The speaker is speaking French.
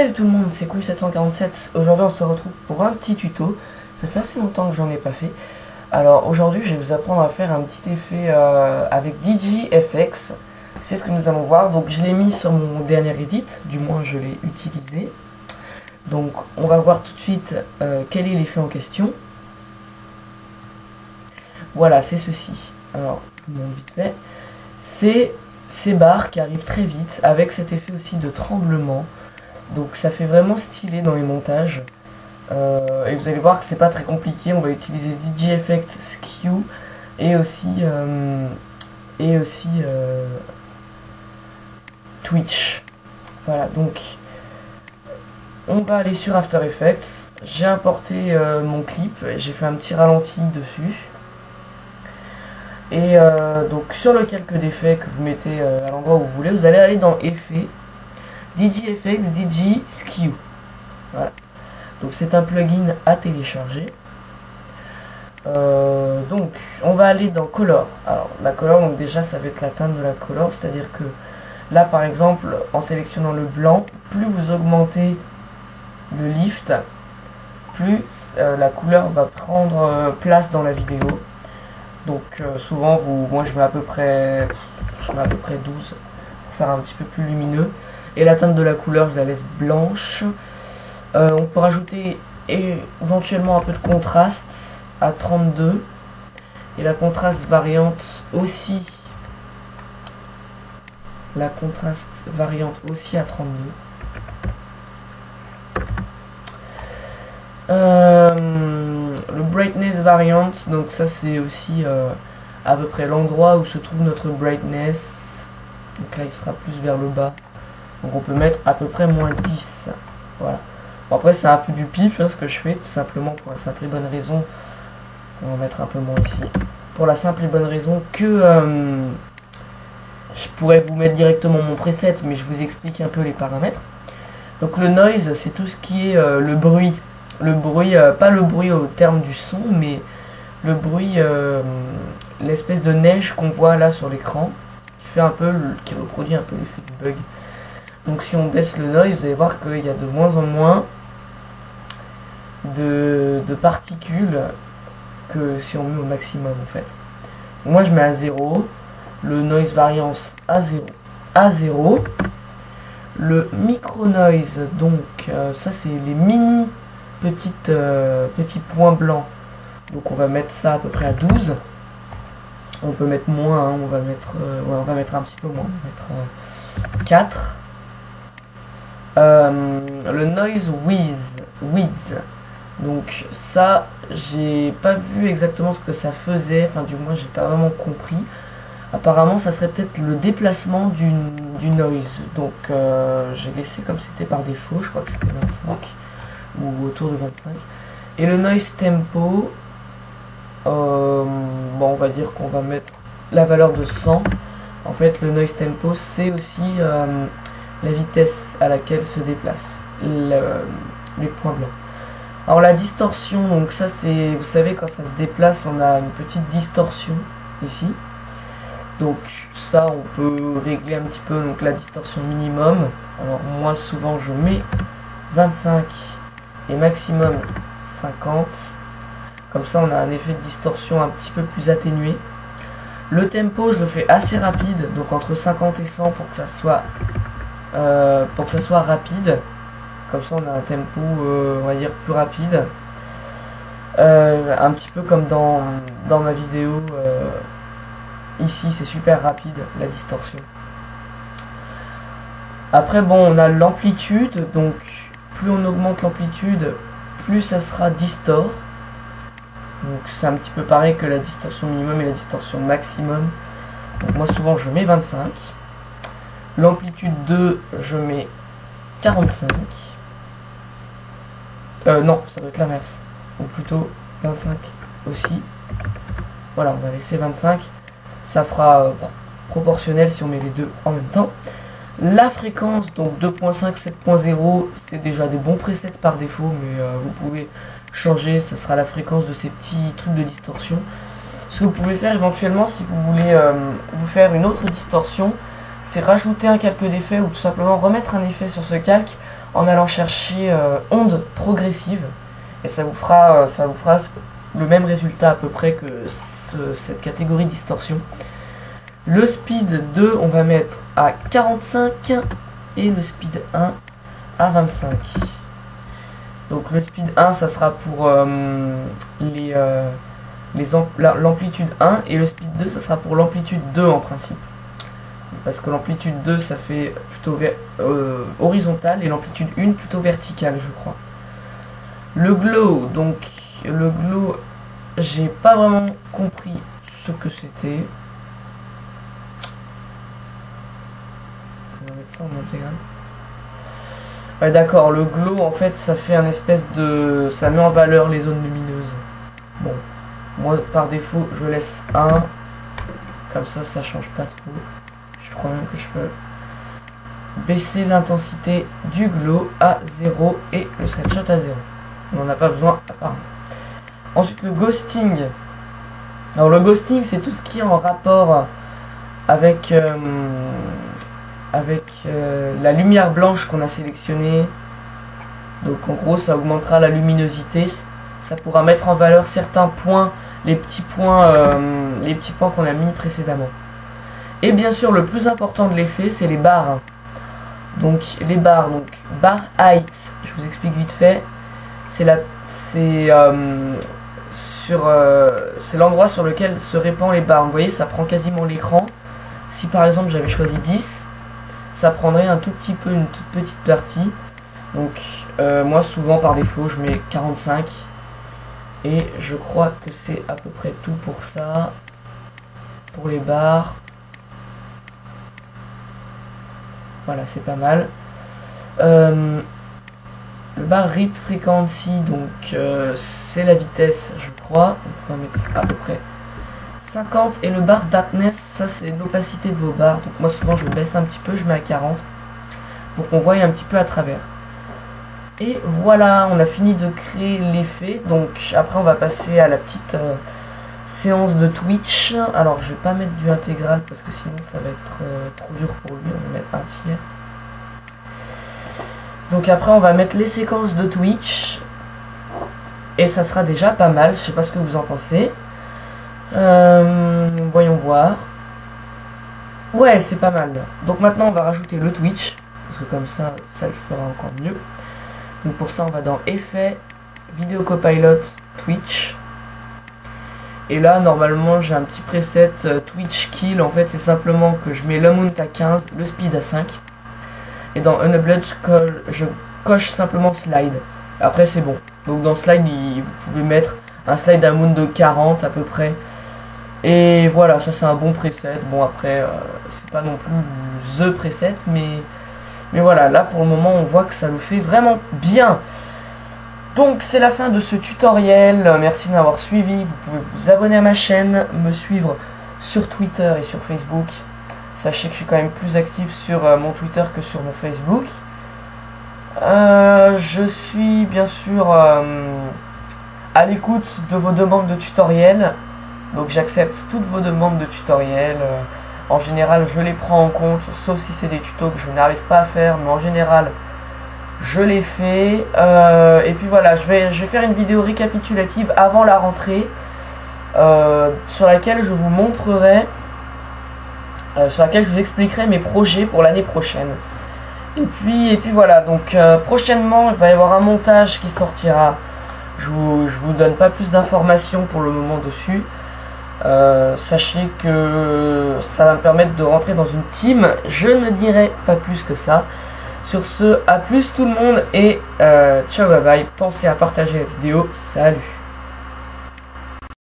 Salut tout le monde, c'est Cool747. Aujourd'hui on se retrouve pour un petit tuto. Ça fait assez longtemps que j'en ai pas fait. Alors aujourd'hui je vais vous apprendre à faire un petit effet avec DigiFX. C'est ce que nous allons voir. Donc je l'ai mis sur mon dernier edit, du moins je l'ai utilisé. Donc on va voir tout de suite quel est l'effet en question. Voilà, c'est ceci. Alors, je vous montre vite fait. C'est ces barres qui arrivent très vite avec cet effet aussi de tremblement. Donc ça fait vraiment stylé dans les montages. Et vous allez voir que c'est pas très compliqué. On va utiliser DigiFX Skew et aussi Twitch. Voilà, donc on va aller sur After Effects. J'ai importé mon clip, j'ai fait un petit ralenti dessus. Et donc sur le calque d'effets que vous mettez à l'endroit où vous voulez, vous allez aller dans Effets, DigiFX, Digi Skew. Voilà. Donc c'est un plugin à télécharger. Donc on va aller dans Color. Alors la Color, donc déjà ça va être la teinte de la Color, c'est-à-dire que là par exemple en sélectionnant le blanc, plus vous augmentez le lift, plus la couleur va prendre place dans la vidéo. Donc souvent moi je mets à peu près 12 pour faire un petit peu plus lumineux. Et la teinte de la couleur je la laisse blanche. On peut rajouter éventuellement un peu de contraste à 32. Et la contraste variante aussi. La contraste variante aussi à 32. Le brightness variant, donc ça c'est aussi à peu près l'endroit où se trouve notre brightness. Donc là il sera plus vers le bas. Donc on peut mettre à peu près moins 10. Voilà. Bon, après c'est un peu du pif hein, ce que je fais, tout simplement pour la simple et bonne raison. On va mettre un peu moins ici. Pour la simple et bonne raison que je pourrais vous mettre directement mon preset, mais je vous explique un peu les paramètres. Donc le noise c'est tout ce qui est le bruit. Le bruit, pas le bruit au terme du son, mais le bruit, l'espèce de neige qu'on voit là sur l'écran, qui reproduit un peu l'effet du bug. Donc si on baisse le noise, vous allez voir qu'il y a de moins en moins de particules que si on met au maximum en fait. Donc moi je mets à 0, le noise variance à 0, le micro noise, donc ça c'est les mini petits points blancs, donc on va mettre ça à peu près à 12. On peut mettre moins, hein, on va mettre un petit peu moins, on va mettre 4. Le noise width, donc ça j'ai pas vu exactement ce que ça faisait, enfin du moins j'ai pas vraiment compris. Apparemment ça serait peut-être le déplacement du noise, donc j'ai laissé comme c'était par défaut, je crois que c'était 25 ou autour de 25. Et le noise tempo, bon on va dire qu'on va mettre la valeur de 100. En fait le noise tempo c'est aussi la vitesse à laquelle se déplacent les points blancs. Alors la distorsion, donc ça c'est, vous savez quand ça se déplace on a une petite distorsion ici. Donc ça on peut régler un petit peu, donc la distorsion minimum. Alors moi souvent je mets 25 et maximum 50. Comme ça on a un effet de distorsion un petit peu plus atténué. Le tempo je le fais assez rapide, donc entre 50 et 100 pour que ça soit rapide. Comme ça on a un tempo on va dire plus rapide. Un petit peu comme dans ma vidéo. Ici c'est super rapide la distorsion. Après bon on a l'amplitude, donc plus on augmente l'amplitude, plus ça sera distort. Donc c'est un petit peu pareil que la distorsion minimum et la distorsion maximum. Donc moi souvent je mets 25. L'amplitude 2 je mets 45. Non, ça doit être l'inverse. Ou plutôt 25 aussi. Voilà, on va laisser 25. Ça fera proportionnel si on met les deux en même temps. La fréquence, donc 2.5, 7.0, c'est déjà des bons presets par défaut, mais vous pouvez changer, ça sera la fréquence de ces petits trucs de distorsion. Ce que vous pouvez faire éventuellement si vous voulez vous faire une autre distorsion, c'est rajouter un calque d'effet ou tout simplement remettre un effet sur ce calque en allant chercher onde progressive, et ça vous fera le même résultat à peu près que cette catégorie distorsion. Le speed 2 on va mettre à 45 et le speed 1 à 25. Donc le speed 1 ça sera pour l'amplitude 1 et le speed 2 ça sera pour l'amplitude 2 en principe. Parce que l'amplitude 2 ça fait plutôt horizontal et l'amplitude 1 plutôt verticale je crois. Le glow, donc le glow j'ai pas vraiment compris ce que c'était. On va mettre ça en intégral. Ouais d'accord, le glow en fait ça fait un espèce de... ça met en valeur les zones lumineuses. Bon, moi par défaut je laisse 1, comme ça change pas trop. Je crois même que je peux baisser l'intensité du glow à 0 et le snapshot à 0. On n'en a pas besoin apparemment. Ensuite le ghosting. Alors le ghosting c'est tout ce qui est en rapport avec la lumière blanche qu'on a sélectionnée. Donc en gros ça augmentera la luminosité. Ça pourra mettre en valeur certains points, les petits points qu'on a mis précédemment. Et bien sûr le plus important de l'effet c'est les barres. Donc les barres, donc bar height, je vous explique vite fait. C'est l'endroit sur lequel se répand les barres. Vous voyez ça prend quasiment l'écran. Si par exemple j'avais choisi 10, ça prendrait un tout petit peu, une toute petite partie. Donc moi souvent par défaut je mets 45 et je crois que c'est à peu près tout pour ça, pour les barres. Voilà, c'est pas mal. Le bar rip frequency, donc c'est la vitesse je crois. On va mettre à peu près 50 et le bar darkness ça c'est l'opacité de vos barres. Donc moi souvent je baisse un petit peu, je mets à 40 pour qu'on voie un petit peu à travers. Et voilà, on a fini de créer l'effet. Donc après on va passer à la petite séance de Twitch. Alors je vais pas mettre du intégral parce que sinon ça va être trop dur pour lui. On va mettre un tiers. Donc après on va mettre les séquences de Twitch et ça sera déjà pas mal. Je sais pas ce que vous en pensez. Voyons voir. Ouais, c'est pas mal. Donc maintenant on va rajouter le Twitch parce que comme ça le fera encore mieux. Donc pour ça on va dans effet, vidéo copilot, Twitch. Et là normalement j'ai un petit preset Twitch kill. En fait c'est simplement que je mets le mount à 15, le speed à 5. Et dans Unable je coche simplement slide. Après c'est bon. Donc dans slide vous pouvez mettre un slide à mount de 40 à peu près. Et voilà, ça c'est un bon preset. Bon après c'est pas non plus the preset mais voilà, là pour le moment on voit que ça le fait vraiment bien. Donc c'est la fin de ce tutoriel. Merci de m'avoir suivi. Vous pouvez vous abonner à ma chaîne, me suivre sur Twitter et sur Facebook. Sachez que je suis quand même plus actif sur mon Twitter que sur mon Facebook. Je suis bien sûr à l'écoute de vos demandes de tutoriels. Donc j'accepte toutes vos demandes de tutoriels. En général je les prends en compte, sauf si c'est des tutos que je n'arrive pas à faire. Mais en général je les fais. Et puis voilà, je vais faire une vidéo récapitulative avant la rentrée. Sur laquelle je vous montrerai... sur laquelle je vous expliquerai mes projets pour l'année prochaine. Et puis voilà, donc prochainement il va y avoir un montage qui sortira. Je vous donne pas plus d'informations pour le moment dessus. Sachez que ça va me permettre de rentrer dans une team. Je ne dirai pas plus que ça. Sur ce, à plus tout le monde et ciao bye bye. Pensez à partager la vidéo. Salut.